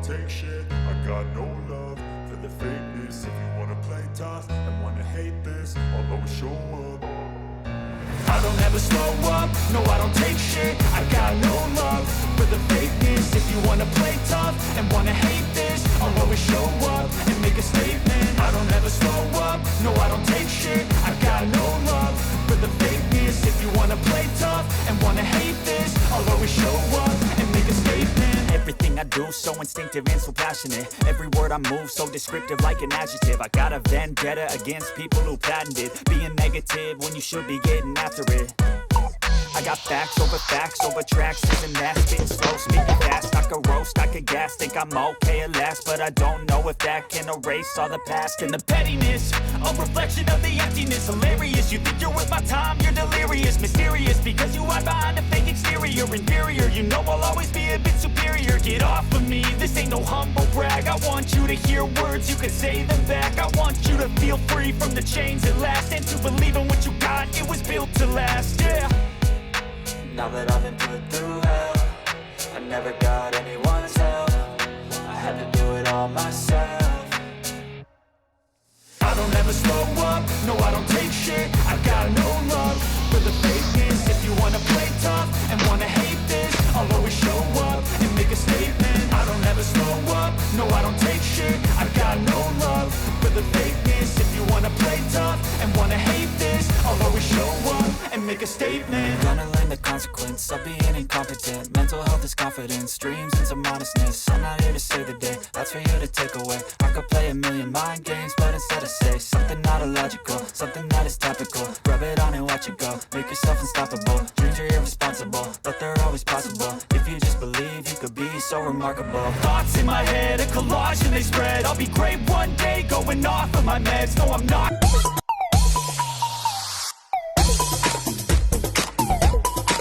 take shit. I got no love for the fakeness. If you wanna play tough and wanna hate this, I'll always show up. I don't ever slow up, no I don't take shit. I got no love for the fakeness. If you wanna play tough and wanna hate this, I'll always show up and make a statement. I don't ever slow up, no I don't take shit. I got no love for the fakeness. If you wanna play tough and wanna hate this, I'll always show up and make a statement. Everything I do so instinctive and so passionate. Every word I move so descriptive like an adjective. I got a vendetta against people who patented being negative when you should be getting after it. I got facts over tracks. Isn't that spitting slow, speaking fast? I could roast, I could gas, think I'm okay at last, but I don't know if that can erase all the past. And the pettiness, a reflection of the emptiness. Hilarious, you think you're worth my time, you're delirious. Mysterious, because you hide behind a fake exterior. Inferior, you know I'll always be a bit superior. Get off of me, this ain't no humble brag. I want you to hear words, you can say them back. I want you to feel free from the chains at last, and to believe in what you got, it was built to last, yeah. Now that I've been put through hell, I never got anyone's help. I had to do it all myself. I don't ever slow up, no I don't take shit. I got no love for the fakeness. If you wanna play tough and wanna hate this, I'll always show up and make a statement. I don't ever slow up, no I don't take shit. I got no love for the fakeness. If you wanna play tough and wanna hate this, I'll always show up and make a statement. Gonna learn the consequence of being incompetent. Mental health is confidence, dreams and some honestness. I'm not here to save the day, that's for you to take away. I could play a million mind games, but instead I say something not illogical, something that is topical. Rub it on and watch it go, make yourself unstoppable. Dreams are irresponsible, but they're always possible. If you just believe, you could be so remarkable. Thoughts in my head, a collage and they spread. I'll be great one day, going off of my meds. No I'm not.